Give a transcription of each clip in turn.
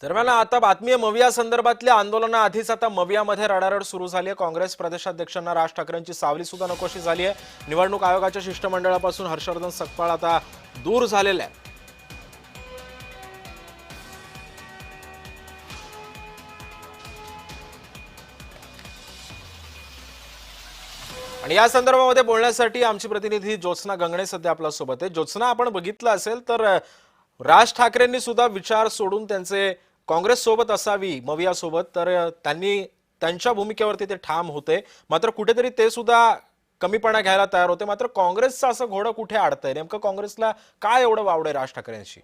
दरम्यान आता बातमी आहे मविया संदर्भातल्या आंदोलनाआधीच आता मवियामध्ये रडारड सुरू झाली आहे। काँग्रेस प्रदेशाध्यक्षांना राज ठाकरेंची सावली सुद्धा नकोशी झाली आहे। निवडणूक आयोगाच्या शिष्टमंडळापासून हर्षवर्धन सकपाळ आता दूर झालेले आहेत। आणि या संदर्भामध्ये बोलण्यासाठी आमची प्रतिनिधी ज्योत्स्ना गंगणे सध्या आपल्या सोबत आहे। ज्योत्स्ना, आपण बघितलं असेल तर राज ठाकरेंनी सुद्धा विचार सोडून त्यांचे काँग्रेस सोबत असावी मविया सोबत, तर त्यांनी त्यांच्या भूमिकेवरती ते ठाम होते। मात्र कुठेतरी ते सुद्धा कमीपणा घ्यायला तयार होते। मात्र काँग्रेसचं असं घोडं कुठे अडतंय? नेमकं काँग्रेसला काय एवढं वावडे राज ठाकरेंशी?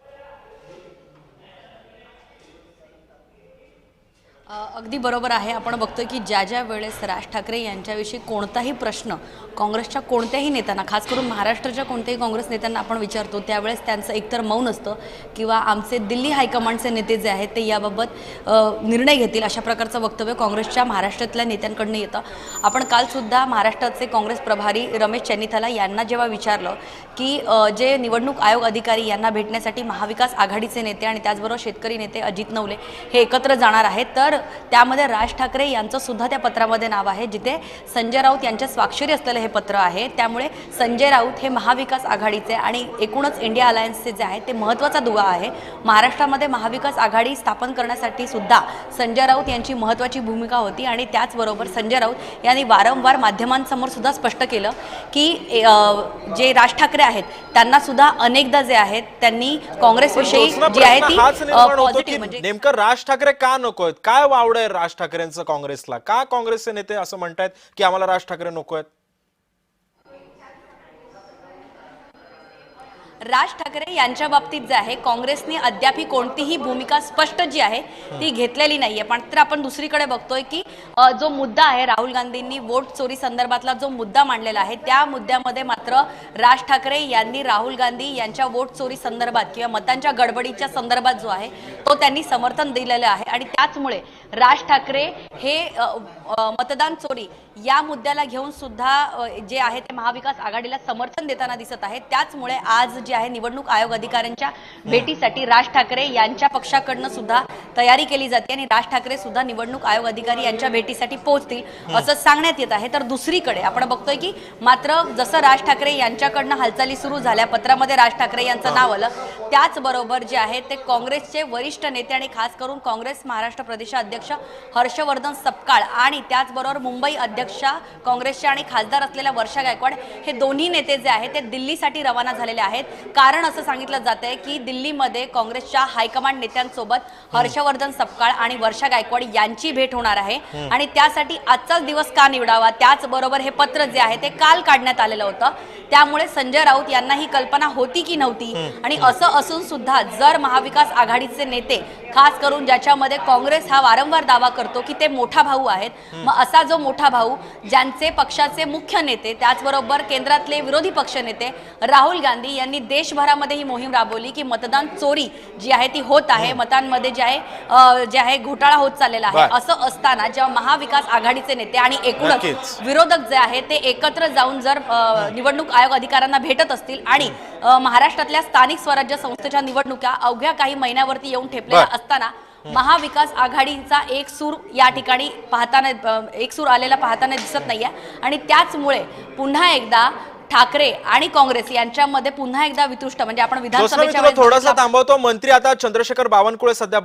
अगदी बरोबर आहे। आपण बघतोय की ज्या ज्या वेळेस राज ठाकरे यांच्याविषयी कोणताही प्रश्न काँग्रेसच्या कोणत्याही नेत्यांना, खास करून महाराष्ट्राच्या कोणत्याही काँग्रेस नेत्यांना आपण विचारतो, त्यावेळेस त्यांचं एकतर मौन असतं किंवा आमचे दिल्ली हायकमांडचे नेते जे आहेत ते याबाबत निर्णय घेतील अशा प्रकारचं वक्तव्य काँग्रेसच्या महाराष्ट्रातल्या नेत्यांकडून येतं। आपण कालसुद्धा महाराष्ट्राचे काँग्रेस प्रभारी रमेश चेन्नीथाला यांना जेव्हा विचारलं की जे निवडणूक आयोग अधिकारी यांना भेटण्यासाठी महाविकास आघाडीचे नेते आणि त्याचबरोबर शेतकरी नेते अजित नवले हे एकत्र जाणार आहेत, तर त्यामध्ये राज ठाकरे यांचं सुद्धा त्या पत्रामध्ये नाव आहे, जिथे संजय राऊत यांच्या स्वाक्षरी असलेलं हे पत्र आहे। त्यामुळे संजय राऊत हे महाविकास आघाडीचे आणि एकूणच इंडिया अलायन्सचे जे आहे ते महत्त्वाचा दुवा आहे। महाराष्ट्रामध्ये महाविकास आघाडी स्थापन करण्यासाठी सुद्धा संजय राऊत यांची महत्त्वाची भूमिका होती आणि त्याचबरोबर संजय राऊत यांनी वारंवार माध्यमांसमोर सुद्धा स्पष्ट केलं की जे राज ठाकरे आहेत त्यांना सुद्धा अनेकदा जे आहेत त्यांनी काँग्रेसविषयी जी आहे ती पॉझिटिव्ह, म्हणजे नेमकं राज ठाकरे का नकोयत? काय वावडं आहे राज ठाकरेंचं काँग्रेसला? का काँग्रेसचे नेते असं म्हणतायत की आम्हाला राज ठाकरे नकोयत? राज ठाकरे यांच्या बाबतीत जे आहे काँग्रेसने अद्याप कोणतीही भूमिका स्पष्ट जी आहे ती घेतलेली नाहीये। पण तर आपण दुसरीकडे बघतोय की जो मुद्दा आहे राहुल गांधींनी वोट चोरी संदर्भातला जो मुद्दा मांडलेला आहे त्या मुद्द्यामध्ये मात्र राज ठाकरे यांनी राहुल गांधी यांच्या वोट चोरी संदर्भात किंवा मतांच्या गडबडीच्या संदर्भात जो आहे तो त्यांनी समर्थन दिलेलं आहे आणि त्याचमुळे राज ठाकरे हे मतदान चोरी या मुद्द्याला घेऊन सुद्धा जे आहे ते महाविकास आघाडीला समर्थन देताना दिसत आहे। त्याचमुळे आज जे आहे निवडणूक आयोग अधिकाऱ्यांच्या भेटीसाठी राज ठाकरे यांच्या पक्षाकडनं सुद्धा तयारी केली जाते आणि राज ठाकरे सुद्धा निवडणूक आयोग अधिकारी यांच्या भेटीसाठी पोहोचतील असं सांगण्यात येत आहे। तर दुसरीकडे आपण बघतोय की मात्र जसं राज ठाकरे यांच्याकडनं हालचाली सुरू झाल्या, पत्रामध्ये राज ठाकरे यांचं नाव आलं, त्याचबरोबर जे आहे ते काँग्रेसचे वरिष्ठ नेते आणि खास करून काँग्रेस महाराष्ट्र प्रदेशाध्यक्ष हर्षवर्धन सकपाळ आणि त्याचबरोबर मुंबई अध्यक्षा काँग्रेसचे आणि खासदार असलेल्या वर्षा गायकवाड हे दोन्ही नेते जे आहेत ते दिल्लीसाठी रवाना झालेले आहेत। कारण असं सांगितलं जात आहे की दिल्लीमध्ये काँग्रेसच्या हायकमांड नेत्यांसोबत हर्षवर्धन सकपाळ आणि वर्षा गायकवाड यांची भेट होणार आहे आणि त्यासाठी आजचाच दिवस का निवडावा, त्याचबरोबर हे पत्र जे आहे ते काल काढण्यात आलेलं होतं। त्यामुळे संजय राऊत यांना ही कल्पना होती की नव्हती आणि असं असून सुद्धा जर महाविकास आघाडीचे नेते खास करून ज्याच्यामध्ये काँग्रेस हा वारंवार दावा करतो की ते मोठा भाऊ आहेत, मग असा जो मोठा भाऊ ज्यांचे पक्षाचे मुख्य नेते त्याचबरोबर केंद्रातले विरोधी पक्षनेते राहुल गांधी यांनी देशभरामध्ये ही मोहीम राबवली की मतदान चोरी जी आहे ती होत आहे, मतांमध्ये जे आहे घोटाळा होत चाललेला आहे, असं असताना जेव्हा महाविकास आघाडीचे नेते आणि एकूणच विरोधक जे आहे ते एकत्र जाऊन जर निवडणूक आयोग अधिकाऱ्यांना भेटत असतील आणि महाराष्ट्रातल्या स्थानिक स्वराज्य संस्थेच्या निवडणुका अवघ्या काही महिन्यावरती येऊन ठेपलेल्या असताना महाविकास आघाडीचा एक सूर या ठिकाणी एक सूर आलेला पाहताना दिसत नाहीये आणि त्याचमुळे पुन्हा एकदा ठाकरे आणि काँग्रेस यांच्यामध्ये पुन्हा एकदा वितुष्ट, म्हणजे आपण विधानसभेच्या थोडासा थांबवतो। मंत्री आता चंद्रशेखर बावनकुळे सध्या